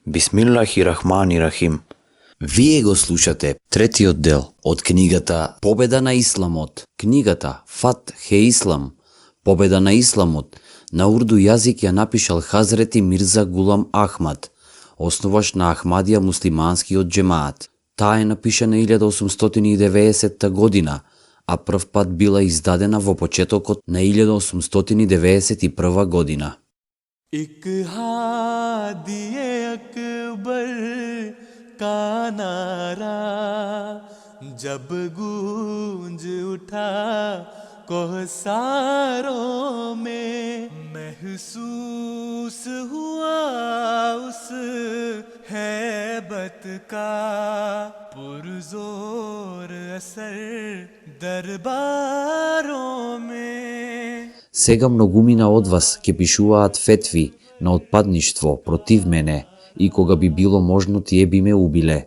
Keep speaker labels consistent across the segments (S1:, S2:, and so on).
S1: Бисмиллахи-рахмани-рахим. Вие го слушате третиот дел од книгата Победа на исламот. Книгата Фат Хе Ислам, Победа на исламот, на урду јазик ја напишал Хазрети Мирза Гулам Ахмад, основаш на Ахмадија муслиманскиот џемаат. Таа е напишана 1890 година, а прв пат била издадена во почетокот на 1891 година.
S2: एक हादिए अकबर का नारा जब गूंज उठा कोहसारों में महसूस हुआ उस हैबत का पुरजोर असर दरबारों में.
S1: Сега многумина од вас ќе пишуваат фетви на отпадништво против мене и кога би било можно тие би ме убиле.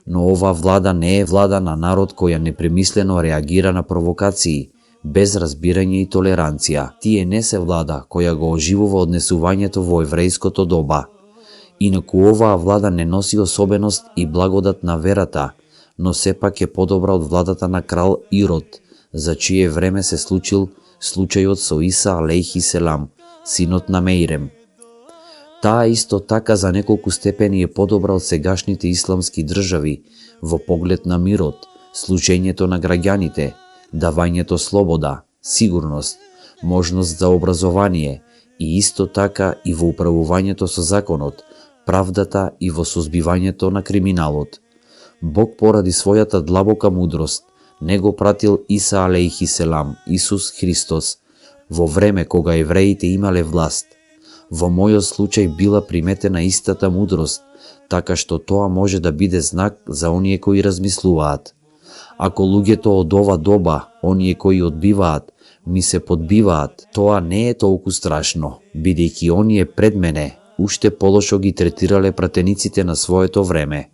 S1: Но ова влада не е влада на народ која непремислено реагира на провокации, без разбирање и толеранција. Тие не се влада која го оживува однесувањето во еврејското доба. Инаку оваа влада не носи особеност и благодат на верата, но сепак е подобра од владата на крал Ирод, за чие време се случил случајот со Иса алейхи селам, синот на Мејрем. Таа исто така за неколку степени е подобра од сегашните исламски држави во поглед на мирот, служењето на граѓаните, давањето слобода, сигурност, можност за образование и исто така и во управувањето со законот, правдата и во созбивањето на криминалот. Бог поради својата длабока мудрост не го пратил Иса алейхи селам, Исус Христос, во време кога евреите имале власт. Во мојот случај била приметена истата мудрост, така што тоа може да биде знак за оние кои размислуваат. Ако луѓето од ова доба, оние кои одбиваат, ми се подбиваат, тоа не е толку страшно, бидејќи оние пред мене уште полошо ги третирале пратениците на своето време.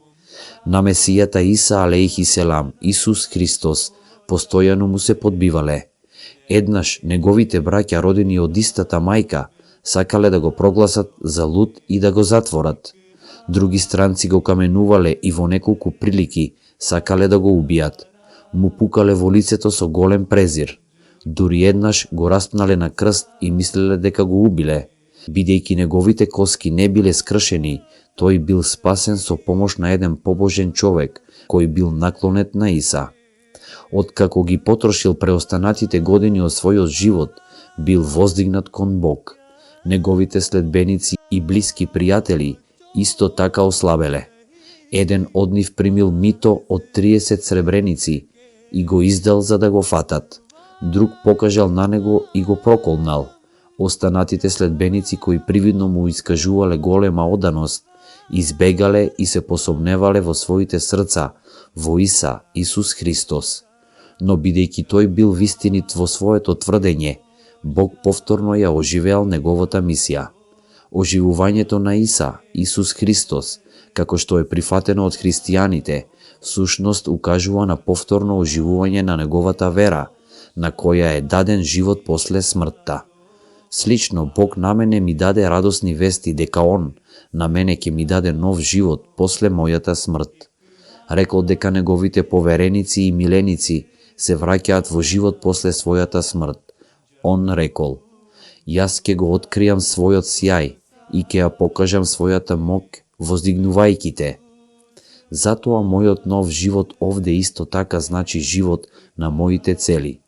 S1: На Месијата Иса алейхи селам, Исус Христос, постојано му се подбивале. Еднаш неговите браќа родени од истата мајка сакале да го прогласат за луд и да го затворат. Други странци го каменувале и во неколку прилики сакале да го убијат. Му пукале во лицето со голем презир. Дури еднаш го распнале на крст и мислеле дека го убиле. Бидејќи неговите коски не биле скршени, тој бил спасен со помош на еден побожен човек, кој бил наклонет на Иса. Откако ги потрошил преостанатите години од својот живот, бил воздигнат кон Бог. Неговите следбеници и блиски пријатели исто така ослабеле. Еден од нив примил мито од 30 сребреници и го издал за да го фатат. Друг покажал на него и го проколнал. Останатите следбеници кои привидно му искажувале голема оданост, избегале и се посомневале во своите срца во Иса, Исус Христос. Но бидејќи тој бил вистинит во своето тврдење, Бог повторно ја оживеал неговата мисија. Оживувањето на Иса, Исус Христос, како што е прифатено од христијаните, всушност укажува на повторно оживување на неговата вера, на која е даден живот после смртта. Слично, Бог на мене ми даде радосни вести дека Он на мене ќе ми даде нов живот после мојата смрт. Рекол дека неговите повереници и миленици се враќаат во живот после својата смрт. Он рекол: јас ќе го откријам својот сјај и ќе ја покажам својата мок воздигнувајќи те. Затоа мојот нов живот овде исто така значи живот на моите цели,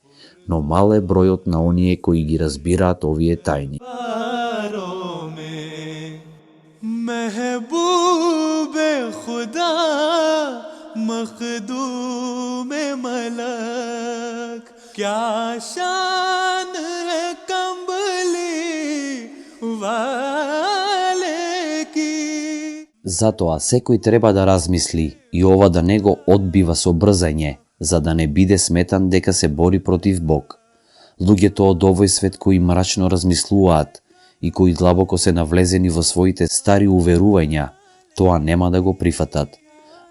S1: но мал е бројот на оние кои ги разбираат овие тајни.
S2: महबूबे खुदा मखदूमे मलक क्या शान है कंबली वाले की.
S1: Затоа секој треба да размисли и ова да не го одбива со брзање, за да не биде сметан дека се бори против Бог. Луѓето од овој свет кои мрачно размислуваат и кои длабоко се навлезени во своите стари уверувања, тоа нема да го прифатат.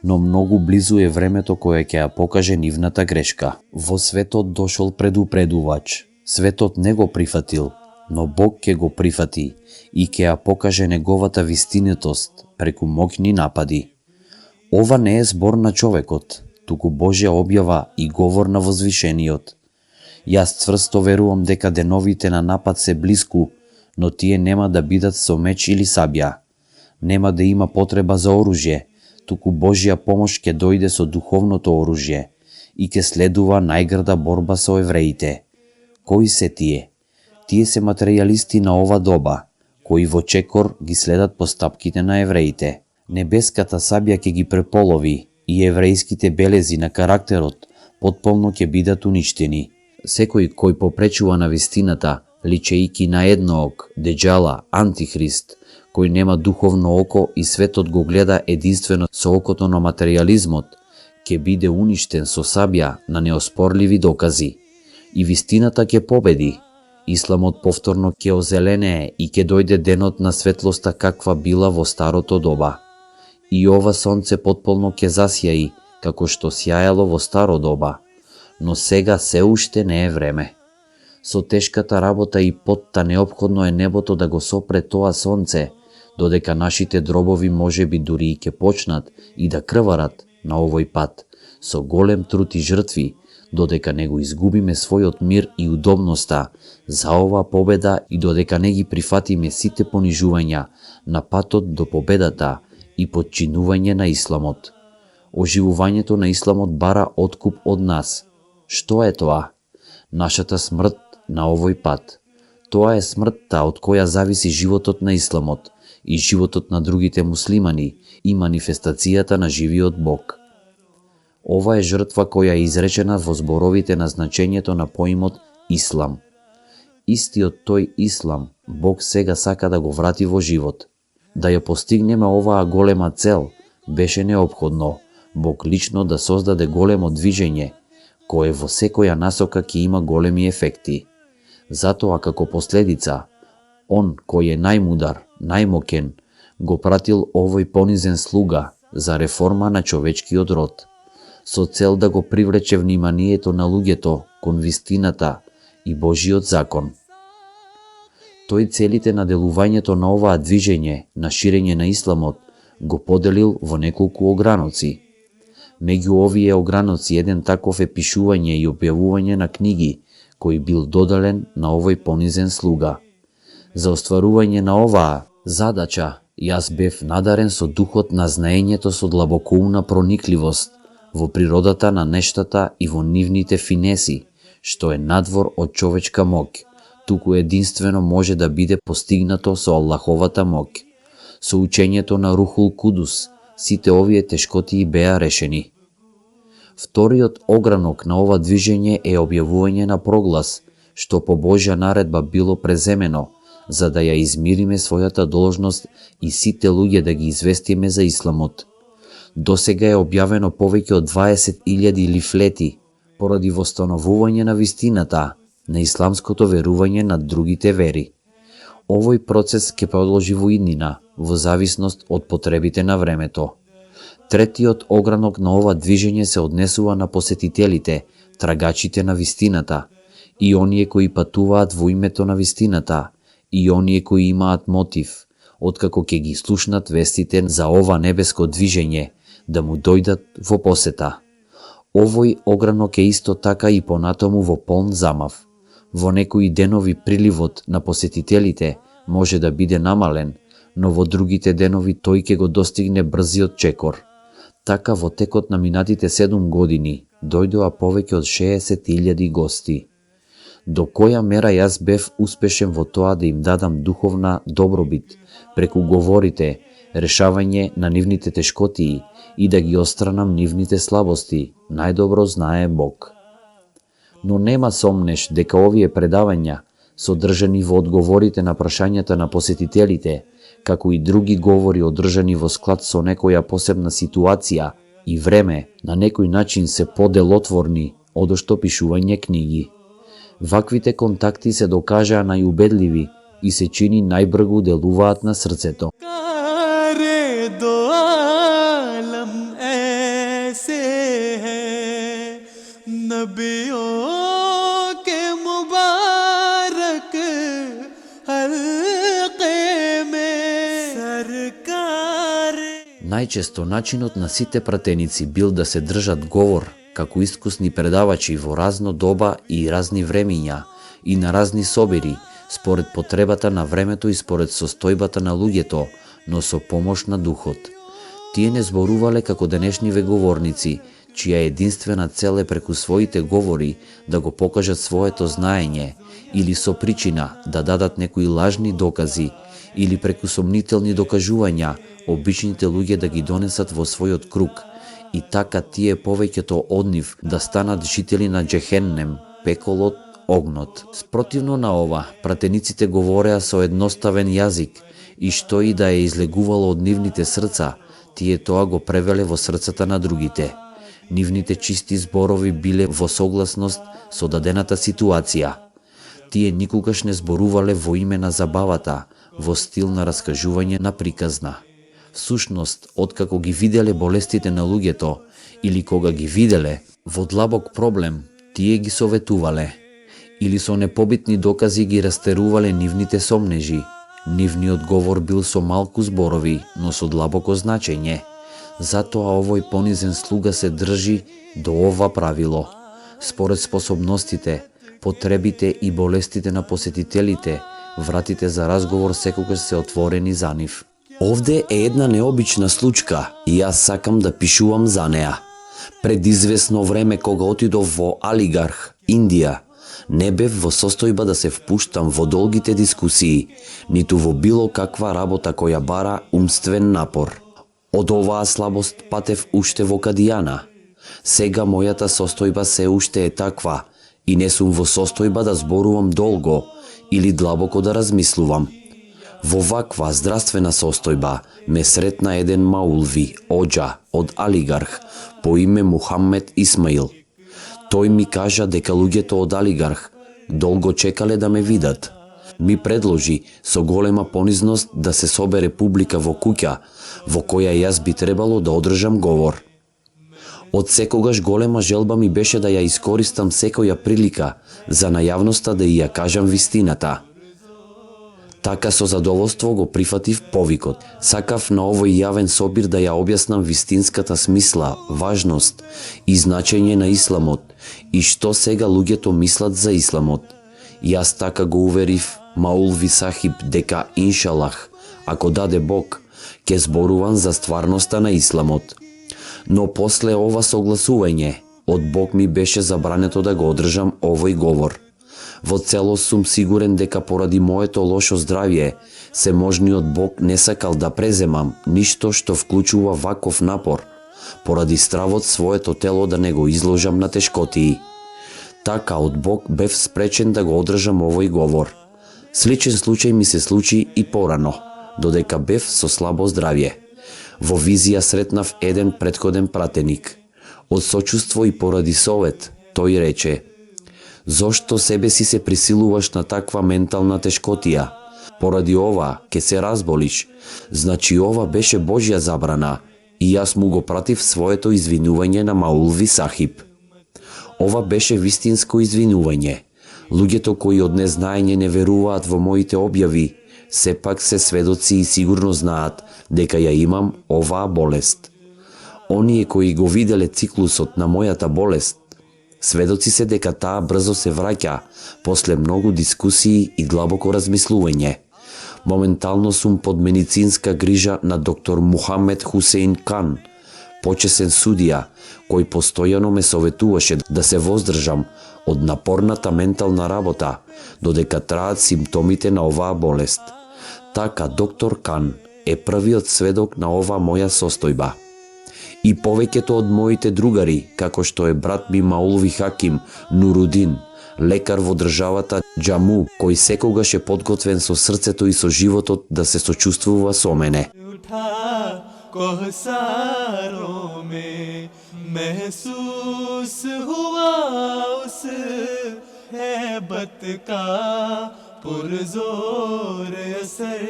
S1: Но многу близу е времето кое ќе ја покаже нивната грешка. Во светот дошол предупредувач. Светот не го прифатил, но Бог ќе го прифати и ќе ја покаже неговата вистинитост, преку моќни напади. Ова не е збор на човекот, туку Божја објава и говор на возвишениот. Јас цврсто верувам дека деновите на напад се блиску, но тие нема да бидат со меч или сабја. Нема да има потреба за оружје, туку Божја помош ќе дојде со духовното оружје и ќе следува најгрда борба со евреите. Кои се тие? Тие се материјалисти на ова доба, кои во чекор ги следат постапките на евреите. Небеската сабја ќе ги преполови и еврејските белези на карактерот потполно ќе бидат уништени. Секој кој попречува на вистината, личејки на едноок, деџала, антихрист, кој нема духовно око и светот го гледа единствено со окото на материјализмот, ќе биде уништен со сабја на неоспорливи докази. И вистината ќе победи. Исламот повторно ќе озеленее и ќе дојде денот на светлоста каква била во старото доба. И ова сонце потполно ќе засјаи, како што сјаело во старо доба, но сега се уште не е време. Со тешката работа и потта неопходно е небото да го сопре тоа сонце, додека нашите дробови можеби дури и ќе почнат и да крварат на овој пат, со голем труд и жртви, додека не го изгубиме својот мир и удобноста за ова победа и додека не ги прифатиме сите понижувања на патот до победата и подчинување на исламот. Оживувањето на исламот бара откуп од нас. Што е тоа? Нашата смрт на овој пат. Тоа е смртта од која зависи животот на исламот и животот на другите муслимани и манифестацијата на живиот Бог. Ова е жртва која е изречена во зборовите на значењето на поимот Ислам. Истиот тој Ислам Бог сега сака да го врати во живот. Да ја постигнеме оваа голема цел, беше неопходно Бог лично да создаде големо движење, кое во секоја насока ќе има големи ефекти. Затоа како последица, он кој е најмудар, најмокен, го пратил овој понизен слуга за реформа на човечкиот род, со цел да го привлече вниманието на луѓето кон вистината и Божиот закон. Тој целите на делувањето на оваа движење на ширење на исламот го поделил во неколку ограноци. Меѓу овие ограноци еден таков е пишување и објавување на книги, кој бил додален на овој понизен слуга. За остварување на оваа задача, јас бев надарен со духот на знаењето со длабокоумна проникливост во природата на нештата и во нивните финеси, што е надвор од човечка моќ, туку единствено може да биде постигнато со Аллаховата моќ. Со учењето на Рухул Кудус, сите овие тешкоти беа решени. Вториот огранок на ова движење е објавување на проглас, што по Божја наредба било преземено, за да ја измириме својата должност и сите луѓе да ги известиме за исламот. Досега е објавено повеќе од 20.000 лифлети, поради восстановување на вистината, на исламското верување на другите вери. Овој процес ќе продолжи во иднина, во зависност од потребите на времето. Третиот огранок на ова движење се однесува на посетителите, трагачите на вистината, и оние кои патуваат во името на вистината, и оние кои имаат мотив, откако ќе ги слушнат вестите за ова небеско движење, да му дојдат во посета. Овој огранок е исто така и понатаму во полн замав. Во некои денови приливот на посетителите може да биде намален, но во другите денови тој ќе го достигне брзиот чекор. Така во текот на минатите 7 години дојдоа повеќе од 60.000 гости. До која мера јас бев успешен во тоа да им дадам духовна добробит преку говорите, решавање на нивните тешкотии и да ги отстранам нивните слабости, најдобро знае Бог. Но нема сомнеш дека овие предавања, содржани во одговорите на прашањата на посетителите, како и други говори одржани во склад со некоја посебна ситуација и време, на некој начин се поделотворни одошто пишување книги. Ваквите контакти се докажаа најубедливи и се чини најбргу делуваат на срцето.
S2: कारे दो आलम ऐसे हैं नबियों के मुबारक हल्के में सरकार
S1: Најчесто начинот на сите пратеници бил да се држат говор како искусни предавачи во разно доба и разни времиња и на разни собири, според потребата на времето и според состојбата на луѓето, но со помош на духот. Тие не зборувале како денешниве говорници, чија единствена цел е преку своите говори да го покажат своето знаење или со причина да дадат некои лажни докази или преку сомнителни докажувања обичните луѓе да ги донесат во својот круг и така тие повеќето од нив да станат жители на Джехеннем, пеколот, огнот. Спротивно на ова, пратениците говореа со едноставен јазик и што и да е излегувало од нивните срца, тие тоа го превеле во срцата на другите. Нивните чисти зборови биле во согласност со дадената ситуација. Тие никогаш не зборувале во име на забавата, во стил на раскажување на приказна. Всушност, откако ги виделе болестите на луѓето, или кога ги виделе во длабок проблем, тие ги советувале, или со непобитни докази ги растерувале нивните сомнежи. Нивниот говор бил со малку зборови, но со длабоко значење. Затоа овој понизен слуга се држи до ова правило. Според способностите, потребите и болестите на посетителите, вратите за разговор секогаш се отворени за нив. Овде е една необична случка и јас сакам да пишувам за неа. Пред известно време кога отидов во Алигарх, Индија, не бев во состојба да се впуштам во долгите дискусии, ниту во било каква работа која бара умствен напор. Од оваа слабост патев уште во Кадијана. Сега мојата состојба се уште е таква и не сум во состојба да зборувам долго или длабоко да размислувам. Во ваква здравствена состојба ме сретна еден маулви, оџа, од Алигарх, по име Мухаммед Исмаил. Тој ми кажа дека луѓето од Алигарх долго чекале да ме видат. Ми предложи со голема понизност да се собере публика во куќа, во која јас би требало да одржам говор. Од секогаш голема желба ми беше да ја искористам секоја прилика за на јавноста да ја кажам вистината. Така со задоволство го прифатив повикот. Сакав на овој јавен собир да ја објаснам вистинската смисла, важност и значење на исламот и што сега луѓето мислат за исламот. Јас така го уверив Маулви Сахиб дека иншалах, ако даде Бог, ќе зборувам за стварноста на исламот. Но после ова согласување, од Бог ми беше забрането да го одржам овој говор. Во целост сум сигурен дека поради моето лошо здравје, Семожниот Бог не сакал да преземам ништо што вклучува ваков напор, поради стравот своето тело да не го изложам на тешкотии. Така од Бог бев спречен да го одржам овој говор. Сличен случај ми се случи и порано, додека бев со слабо здравје. Во визија сретнав еден претходен пратеник. Од сочувство и поради совет, тој рече: "Зошто себе си се присилуваш на таква ментална тешкотија? Поради ова ке се разболиш. Значи ова беше Божја забрана и јас му го пратив своето извинување на Маулви Сахиб." Ова беше вистинско извинување. Луѓето кои од незнаење не веруваат во моите објави, сепак се сведоци и сигурно знаат дека ја имам оваа болест. Оние кои го виделе циклусот на мојата болест, сведоци се дека таа брзо се враќа после многу дискусии и длабоко размислување. Моментално сум под медицинска грижа на доктор Мухамед Хусейн Кан, почесен судија, кој постојано ме советуваше да се воздржам од напорната ментална работа, додека траат симптомите на оваа болест. Така доктор Кан е првиот сведок на оваа моја состојба. И повеќето од моите другари, како што е брат ми Маулви Хаким Нурудин, лекар во државата Џаму, кој секогаш е подготвен со срцето и со животот да се сочувствува со мене.
S2: कोहसारों में महसूस हुआ उस हैबत का पुरजोर असर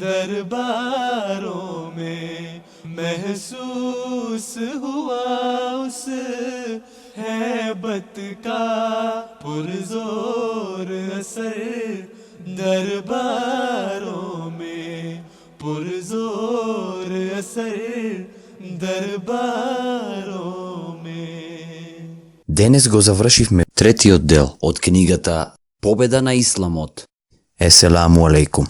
S2: दरबारों में महसूस हुआ उस हैबत का पुरजोर असर दरबारों में पुरजोर असर असर दरबारों में.
S1: Денес го завршивме третиот дел од книгата Победа на исламот. Еселаму алейкум.